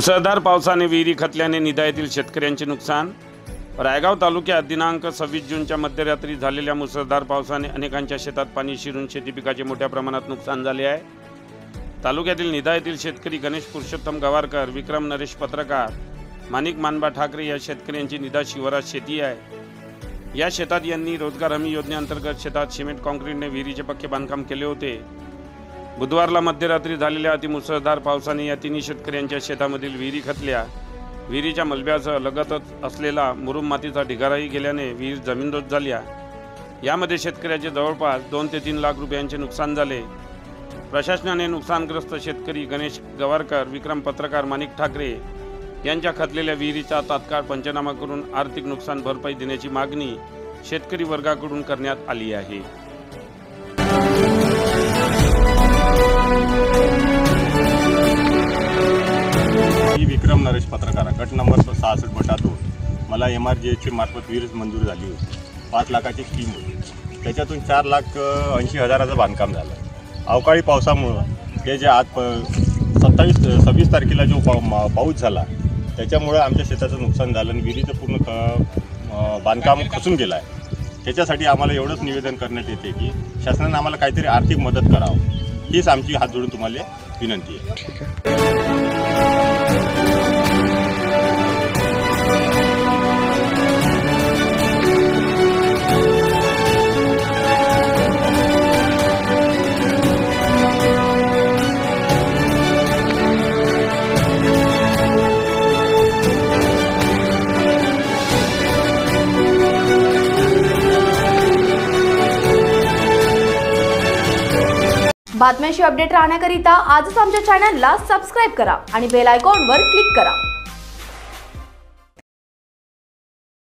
मुसळधार पावसाने विहिरी खचल्याने निधा येथील शेतकऱ्यांचे नुकसान। रायगाव तालुक्यात दिनांक 26 जूनच्या मध्यरात्री झालेल्या मुसळधार पावसाने अनेकांच्या शेतात पाणी शिरून शेती पिकाचे मोठ्या प्रमाणात नुकसान झाले आहे। तालुक्यातील निधा येथील शेतकरी गणेश पुरुषोत्तम गवारकर, विक्रम नरेश पत्रकार, माणिक मानबा ठाकरे या शेतकऱ्यांची निधा शिवारात शेती आहे। या शेतात यांनी रोजगार हमी योजनेअंतर्गत शेतात सिमेंट काँक्रीटने विहिरीचे पक्के बांधकाम केले होते। बुधवारला मध्यरात्री झालेल्या अतिमुसळधार पावसाने या तिन्ही शेतकऱ्यांच्या शेतामधील विहिरी खचल्या। विहिरीच्या मलब्यासह लगतच असलेला मुरुम मातीचा ढिगाराही गेल्याने विहीर जमीनदोस्त झाल्या। यामध्ये शेतकऱ्याचे जवळपास 2 ते 3 लाख रुपयांचे नुकसान झाले। प्रशासनाने नुकसानग्रस्त शेतकरी गणेश गवारकर, विक्रम पत्रकार, माणिक ठाकरे यांच्या खचलेल्या विहिरीचा तात्काळ पंचनामा करून आर्थिक नुकसान भरपाई देण्याची मागणी शेतकरी वर्गाकडून करण्यात आली आहे। विक्रम नरेश पत्रकार, गट नंबर 66/2। मला MRGH मार्फत विहीर मंजूर झाली होती। 5 लाखाची स्कीम होती। त्याच्यातून 4,80,000चं बांधकाम झालं। अवकाळी पावसामुळं हे जे आज 26 तारखेला जो पाऊस झाला त्याच्यामुळे आमच्या शेताचं नुकसान झालं आणि विहिरीचं पूर्ण बांधकाम खचून गेलं आहे। त्याच्यासाठी आम्हाला एवढंच निवेदन करण्यात येते की शासनाने आम्हाला काहीतरी आर्थिक मदत करावं, हीच आमची हात जोडून तुम्हाला विनंती आहे। बातम्यांशी अपडेट राहण्याकरिता आजच आमच्या चॅनलला सबस्क्राइब करा आणि बेल आयकॉनवर क्लिक करा।